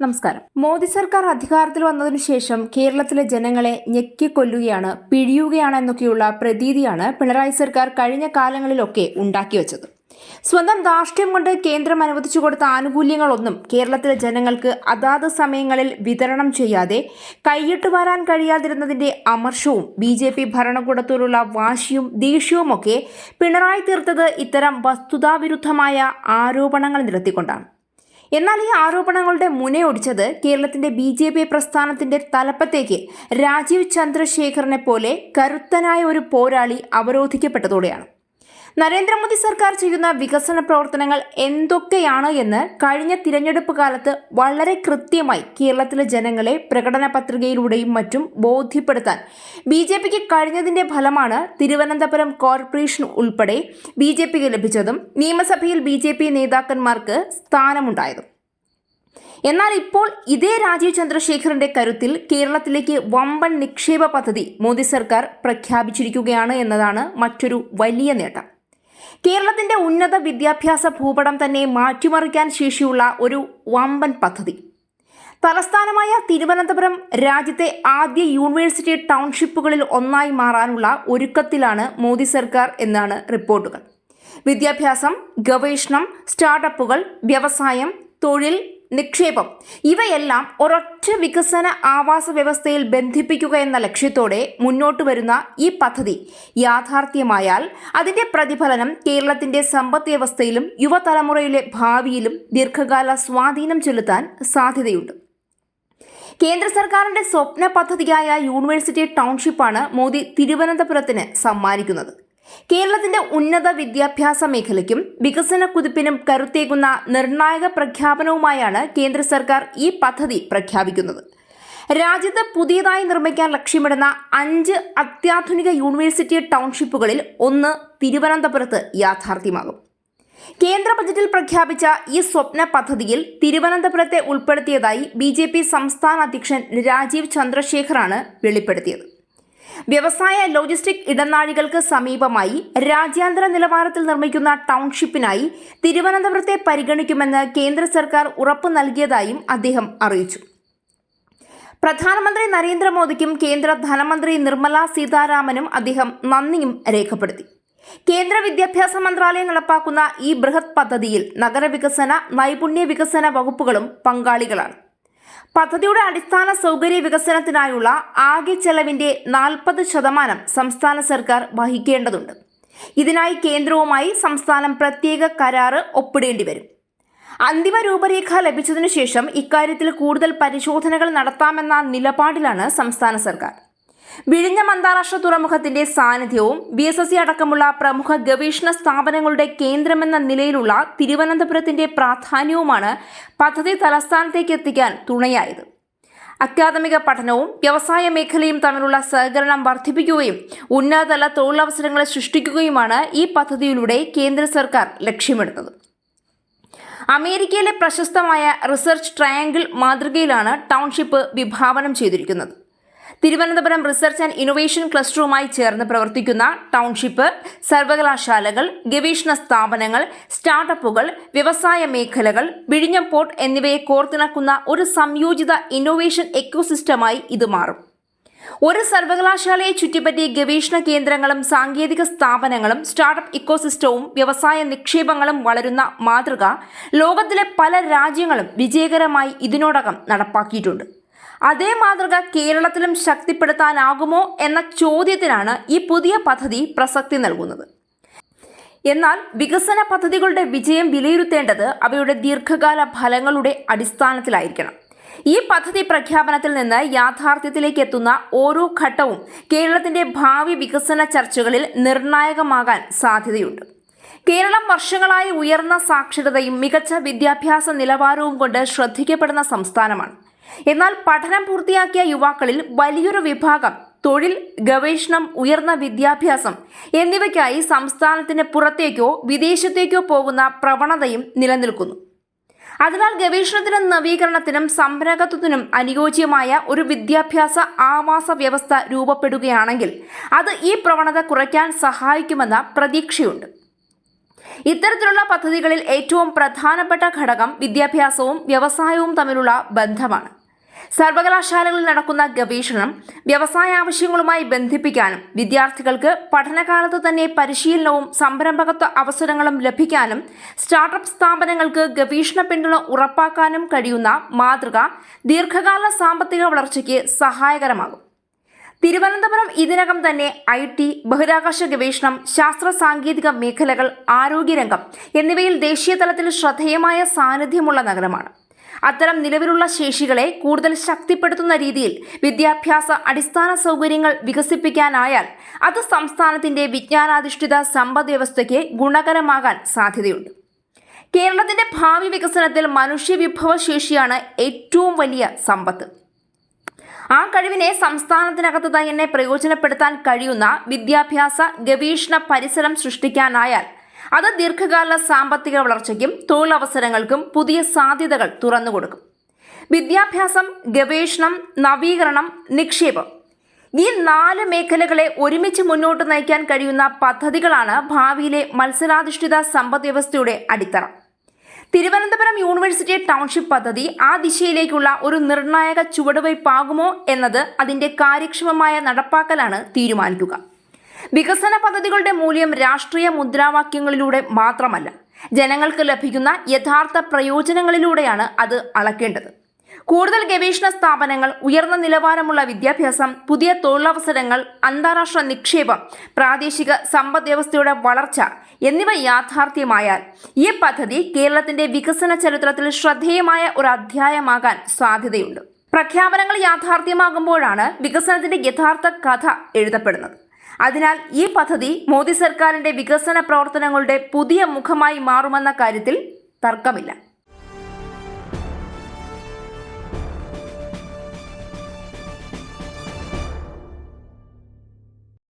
നമസ്കാരം. മോദി സർക്കാർ അധികാരത്തിൽ വന്നതിനു ശേഷം കേരളത്തിലെ ജനങ്ങളെ ഞെക്കിക്കൊല്ലുകയാണ്, പിഴിയുകയാണ് എന്നൊക്കെയുള്ള പ്രതീതിയാണ് പിണറായി സർക്കാർ കഴിഞ്ഞ കാലങ്ങളിലൊക്കെ ഉണ്ടാക്കിവെച്ചത്. സ്വന്തം ധാർഷ്ട്യം കൊണ്ട് കേന്ദ്രം അനുവദിച്ചു കൊടുത്ത ആനുകൂല്യങ്ങളൊന്നും കേരളത്തിലെ ജനങ്ങൾക്ക് അതാത് സമയങ്ങളിൽ വിതരണം ചെയ്യാതെ കൈയിട്ട് വരാൻ കഴിയാതിരുന്നതിന്റെ അമർഷവും BJP ഭരണകൂടത്തോടുള്ള വാശിയും ദേഷ്യവുമൊക്കെ പിണറായി തീർത്തത് ഇത്തരം വസ്തുതാവിരുദ്ധമായ ആരോപണങ്ങൾ നിരത്തിക്കൊണ്ടാണ്. എന്നാൽ ഈ ആരോപണങ്ങളുടെ മുനയൊടിച്ചത് കേരളത്തിന്റെ BJP പ്രസ്ഥാനത്തിന്റെ തലപ്പത്തേക്ക് രാജീവ് ചന്ദ്രശേഖറിനെ പോലെ കരുത്തനായ ഒരു പോരാളി അവരോധിക്കപ്പെട്ടതോടെയാണ്. നരേന്ദ്രമോദി സർക്കാർ ചെയ്യുന്ന വികസന പ്രവർത്തനങ്ങൾ എന്തൊക്കെയാണ് എന്ന് കഴിഞ്ഞ തിരഞ്ഞെടുപ്പ് കാലത്ത് വളരെ കൃത്യമായി കേരളത്തിലെ ജനങ്ങളെ പ്രകടന പത്രികയിലൂടെയും മറ്റും ബോധ്യപ്പെടുത്താൻ BJPക്ക് കഴിഞ്ഞതിന്റെ ഫലമാണ് തിരുവനന്തപുരം കോർപ്പറേഷൻ ഉൾപ്പെടെ BJPക്ക് ലഭിച്ചതും നിയമസഭയിൽ BJP നേതാക്കന്മാർക്ക് സ്ഥാനമുണ്ടായതും. എന്നാൽ ഇപ്പോൾ ഇതേ രാജീവ് ചന്ദ്രശേഖറിന്റെ കരുത്തിൽ കേരളത്തിലേക്ക് വമ്പൻ നിക്ഷേപ പദ്ധതി മോദി സർക്കാർ പ്രഖ്യാപിച്ചിരിക്കുകയാണ് എന്നതാണ് മറ്റൊരു വലിയ നേട്ടം. കേരളത്തിന്റെ ഉന്നത വിദ്യാഭ്യാസ ഭൂപടം തന്നെ മാറ്റിമറിക്കാൻ ശേഷിയുള്ള ഒരു വമ്പൻ പദ്ധതി. തലസ്ഥാനമായ തിരുവനന്തപുരം രാജ്യത്തെ ആദ്യ യൂണിവേഴ്സിറ്റി ടൗൺഷിപ്പുകളിൽ ഒന്നായി മാറാനുള്ള ഒരുക്കത്തിലാണ് മോദി സർക്കാർ എന്നാണ് റിപ്പോർട്ടുകൾ. വിദ്യാഭ്യാസം, ഗവേഷണം, സ്റ്റാർട്ടപ്പുകൾ, വ്യവസായം, തൊഴിൽ, നിക്ഷേപം ഇവയെല്ലാം ഒരൊറ്റ വികസന ആവാസ വ്യവസ്ഥയിൽ ബന്ധിപ്പിക്കുക എന്ന ലക്ഷ്യത്തോടെ മുന്നോട്ട് വരുന്ന ഈ പദ്ധതി യാഥാർത്ഥ്യമായാൽ അതിന്റെ പ്രതിഫലനം കേരളത്തിന്റെ സമ്പദ് വ്യവസ്ഥയിലും യുവതലമുറയിലെ ഭാവിയിലും ദീർഘകാല സ്വാധീനം ചെലുത്താൻ സാധ്യതയുണ്ട്. കേന്ദ്ര സർക്കാരിന്റെ സ്വപ്ന പദ്ധതിയായ യൂണിവേഴ്സിറ്റി ടൗൺഷിപ്പാണ് മോദി തിരുവനന്തപുരത്തിന് സമ്മാനിക്കുന്നത്. കേരളത്തിന്റെ ഉന്നത വിദ്യാഭ്യാസ മേഖലയ്ക്കും വികസന കുതിപ്പിനും കരുത്തേകുന്ന നിർണായക പ്രഖ്യാപനവുമായാണ് കേന്ദ്ര സർക്കാർ ഈ പദ്ധതി പ്രഖ്യാപിക്കുന്നത്. രാജ്യത്ത് പുതിയതായി നിർമ്മിക്കാൻ ലക്ഷ്യമിടുന്ന 5 അത്യാധുനിക യൂണിവേഴ്സിറ്റി ടൗൺഷിപ്പുകളിൽ ഒന്ന് തിരുവനന്തപുരത്ത് യാഥാർത്ഥ്യമാകും. കേന്ദ്ര ബജറ്റിൽ പ്രഖ്യാപിച്ച ഈ സ്വപ്ന പദ്ധതിയിൽ തിരുവനന്തപുരത്തെ ഉൾപ്പെടുത്തിയതായി BJP സംസ്ഥാന അധ്യക്ഷൻ രാജീവ് ചന്ദ്രശേഖറാണ് വെളിപ്പെടുത്തിയത്. വ്യവസായ ലോജിസ്റ്റിക് ഇടനാഴികൾക്ക് സമീപമായി രാജ്യാന്തര നിലവാരത്തിൽ നിർമ്മിക്കുന്ന ടൗൺഷിപ്പിനായി തിരുവനന്തപുരത്തെ പരിഗണിക്കുമെന്ന് കേന്ദ്ര സർക്കാർ ഉറപ്പു നൽകിയതായും അദ്ദേഹം അറിയിച്ചു. പ്രധാനമന്ത്രി നരേന്ദ്രമോദിക്കും കേന്ദ്ര ധനമന്ത്രി നിർമ്മല സീതാരാമനും അദ്ദേഹം നന്ദിയും രേഖപ്പെടുത്തി. കേന്ദ്ര വിദ്യാഭ്യാസ മന്ത്രാലയം നടപ്പാക്കുന്ന ഈ ബൃഹത് പദ്ധതിയിൽ നഗരവികസന, നൈപുണ്യ വികസന വകുപ്പുകളും പങ്കാളികളാണ്. പദ്ധതിയുടെ അടിസ്ഥാന സൗകര്യ വികസനത്തിനായുള്ള ആകെ ചെലവിന്റെ 40% സംസ്ഥാന സർക്കാർ വഹിക്കേണ്ടതുണ്ട്. ഇതിനായി കേന്ദ്രവുമായി സംസ്ഥാനം പ്രത്യേക കരാറ് ഒപ്പിടേണ്ടി വരും. അന്തിമ രൂപരേഖ ലഭിച്ചതിനു ശേഷം ഇക്കാര്യത്തിൽ കൂടുതൽ പരിശോധനകൾ നടത്താമെന്ന നിലപാടിലാണ് സംസ്ഥാന സർക്കാർ. വിഴിഞ്ഞം അന്താരാഷ്ട്ര തുറമുഖത്തിന്റെ സാന്നിധ്യവും BSSC അടക്കമുള്ള പ്രമുഖ ഗവേഷണ സ്ഥാപനങ്ങളുടെ കേന്ദ്രമെന്ന നിലയിലുള്ള തിരുവനന്തപുരത്തിന്റെ പ്രാധാന്യവുമാണ് പദ്ധതി തലസ്ഥാനത്തേക്ക് എത്തിക്കാൻ തുണയായത്. അക്കാദമിക പഠനവും വ്യവസായ മേഖലയും തമ്മിലുള്ള സഹകരണം വർദ്ധിപ്പിക്കുകയും ഉന്നതതല തൊഴിലവസരങ്ങൾ സൃഷ്ടിക്കുകയുമാണ് ഈ പദ്ധതിയിലൂടെ കേന്ദ്ര സർക്കാർ ലക്ഷ്യമിടുന്നത്. അമേരിക്കയിലെ പ്രശസ്തമായ റിസർച്ച് ട്രയാങ്കിൾ മാതൃകയിലാണ് ടൗൺഷിപ്പ് വിഭാവനം ചെയ്തിരിക്കുന്നത്. തിരുവനന്തപുരം റിസർച്ച് ആൻഡ് ഇന്നൊവേഷൻ ക്ലസ്റ്ററുമായി ചേർന്ന് പ്രവർത്തിക്കുന്ന ടൗൺഷിപ്പ് സർവകലാശാലകൾ, ഗവേഷണ സ്ഥാപനങ്ങൾ, സ്റ്റാർട്ടപ്പുകൾ, വ്യവസായ മേഖലകൾ, വിഴിഞ്ഞം പോർട്ട് എന്നിവയെ കോർത്തിണക്കുന്ന ഒരു സംയോജിത ഇന്നൊവേഷൻ എക്കോസിസ്റ്റമായി ഇത് മാറും. ഒരു സർവകലാശാലയെ ചുറ്റിപ്പറ്റി ഗവേഷണ കേന്ദ്രങ്ങളും സാങ്കേതിക സ്ഥാപനങ്ങളും സ്റ്റാർട്ടപ്പ് ഇക്കോസിസ്റ്റവും വ്യവസായ നിക്ഷേപങ്ങളും വളരുന്ന മാതൃക ലോകത്തിലെ പല രാജ്യങ്ങളും വിജയകരമായി ഇതിനോടകം നടപ്പാക്കിയിട്ടുണ്ട്. അതേ മാതൃക കേരളത്തിലും ശക്തിപ്പെടുത്താനാകുമോ എന്ന ചോദ്യത്തിനാണ് ഈ പുതിയ പദ്ധതി പ്രസക്തി നൽകുന്നത്. എന്നാൽ വികസന പദ്ധതികളുടെ വിജയം വിലയിരുത്തേണ്ടത് അവയുടെ ദീർഘകാല ഫലങ്ങളുടെ അടിസ്ഥാനത്തിലായിരിക്കണം. ഈ പദ്ധതി പ്രഖ്യാപനത്തിൽ നിന്ന് യാഥാർത്ഥ്യത്തിലേക്ക് എത്തുന്ന ഓരോ ഘട്ടവും കേരളത്തിന്റെ ഭാവി വികസന ചർച്ചകളിൽ നിർണായകമാകാൻ സാധ്യതയുണ്ട്. കേരളം വർഷങ്ങളായി ഉയർന്ന സാക്ഷരതയും മികച്ച വിദ്യാഭ്യാസ നിലവാരവും കൊണ്ട് ശ്രദ്ധിക്കപ്പെടുന്ന സംസ്ഥാനമാണ്. എന്നാൽ പഠനം പൂർത്തിയാക്കിയ യുവാക്കളിൽ വലിയൊരു വിഭാഗം തൊഴിൽ, ഗവേഷണം, ഉയർന്ന വിദ്യാഭ്യാസം എന്നിവയ്ക്കായി സംസ്ഥാനത്തിന് പുറത്തേക്കോ വിദേശത്തേക്കോ പോകുന്ന പ്രവണതയും നിലനിൽക്കുന്നു. അതിനാൽ ഗവേഷണത്തിനും നവീകരണത്തിനും സംരംഭകത്വത്തിനും അനുയോജ്യമായ ഒരു വിദ്യാഭ്യാസ ആവാസ വ്യവസ്ഥ രൂപപ്പെടുകയാണെങ്കിൽ അത് ഈ പ്രവണത കുറയ്ക്കാൻ സഹായിക്കുമെന്ന പ്രതീക്ഷയുണ്ട്. ഇത്തരത്തിലുള്ള പദ്ധതികളിൽ ഏറ്റവും പ്രധാനപ്പെട്ട ഘടകം വിദ്യാഭ്യാസവും വ്യവസായവും തമ്മിലുള്ള ബന്ധമാണ്. സർവകലാശാലകളിൽ നടക്കുന്ന ഗവേഷണം വ്യവസായ ആവശ്യങ്ങളുമായി ബന്ധിപ്പിക്കാനും വിദ്യാർത്ഥികൾക്ക് പഠനകാലത്ത് തന്നെ പരിശീലനവും സംരംഭകത്വ അവസരങ്ങളും ലഭിക്കാനും സ്റ്റാർട്ടപ്പ് സ്ഥാപനങ്ങൾക്ക് ഗവേഷണ പിന്തുണ ഉറപ്പാക്കാനും കഴിയുന്ന മാതൃക ദീർഘകാല സാമ്പത്തിക വളർച്ചയ്ക്ക് സഹായകരമാകും. തിരുവനന്തപുരം ഇതിനകം തന്നെ IT, ബഹിരാകാശ ഗവേഷണം, ശാസ്ത്ര സാങ്കേതിക മേഖലകൾ, ആരോഗ്യരംഗം എന്നിവയിൽ ദേശീയ തലത്തിൽ ശ്രദ്ധേയമായ സാന്നിധ്യമുള്ള നഗരമാണ്. അത്തരം നിലവിലുള്ള ശേഷികളെ കൂടുതൽ ശക്തിപ്പെടുത്തുന്ന രീതിയിൽ വിദ്യാഭ്യാസ അടിസ്ഥാന സൗകര്യങ്ങൾ വികസിപ്പിക്കാനായാൽ അത് സംസ്ഥാനത്തിന്റെ വിജ്ഞാനാധിഷ്ഠിത സമ്പദ് വ്യവസ്ഥയ്ക്ക് ഗുണകരമാകാൻ സാധ്യതയുണ്ട്. കേരളത്തിന്റെ ഭാവി വികസനത്തിൽ മനുഷ്യവിഭവശേഷിയാണ് ഏറ്റവും വലിയ സമ്പത്ത്. ആ കഴിവിനെ സംസ്ഥാനത്തിനകത്ത് തന്നെ പ്രയോജനപ്പെടുത്താൻ കഴിയുന്ന വിദ്യാഭ്യാസ ഗവേഷണ പരിസരം സൃഷ്ടിക്കാനായാൽ അത് ദീർഘകാല സാമ്പത്തിക വളർച്ചയ്ക്കും തൊഴിലവസരങ്ങൾക്കും പുതിയ സാധ്യതകൾ തുറന്നുകൊടുക്കും. വിദ്യാഭ്യാസം, ഗവേഷണം, നവീകരണം, നിക്ഷേപം ഈ 4 മേഖലകളെ ഒരുമിച്ച് മുന്നോട്ട് നയിക്കാൻ കഴിയുന്ന പദ്ധതികളാണ് ഭാവിയിലെ മത്സരാധിഷ്ഠിത സമ്പദ് വ്യവസ്ഥയുടെ അടിത്തറ. തിരുവനന്തപുരം യൂണിവേഴ്സിറ്റി ടൗൺഷിപ്പ് പദ്ധതി ആ ദിശയിലേക്കുള്ള ഒരു നിർണായക ചുവടുവയ്പാകുമോ എന്നത് അതിന്റെ കാര്യക്ഷമമായ നടപ്പാക്കലാണ് തീരുമാനിക്കുക. വികസന പദ്ധതികളുടെ മൂല്യം രാഷ്ട്രീയ മുദ്രാവാക്യങ്ങളിലൂടെ മാത്രമല്ല, ജനങ്ങൾക്ക് ലഭിക്കുന്ന യഥാർത്ഥ പ്രയോജനങ്ങളിലൂടെയാണ് അത് അളക്കേണ്ടത്. കൂടുതൽ ഗവേഷണ സ്ഥാപനങ്ങൾ, ഉയർന്ന നിലവാരമുള്ള വിദ്യാഭ്യാസം, പുതിയ തൊഴിലവസരങ്ങൾ, അന്താരാഷ്ട്ര നിക്ഷേപം, പ്രാദേശിക സമ്പദ് വ്യവസ്ഥയുടെ വളർച്ച എന്നിവ യാഥാർത്ഥ്യമായാൽ ഈ പദ്ധതി കേരളത്തിന്റെ വികസന ചരിത്രത്തിൽ ശ്രദ്ധേയമായ ഒരു അധ്യായമാകാൻ സാധ്യതയുണ്ട്. പ്രഖ്യാപനങ്ങൾ യാഥാർത്ഥ്യമാകുമ്പോഴാണ് വികസനത്തിന്റെ യഥാർത്ഥ കഥ എഴുതപ്പെടുന്നത്. അതിനാൽ ഈ പദ്ധതി മോദി സർക്കാരിന്റെ വികസന പ്രവർത്തനങ്ങളുടെ പുതിയ മുഖമായി മാറുമെന്ന കാര്യത്തിൽ തർക്കമില്ല.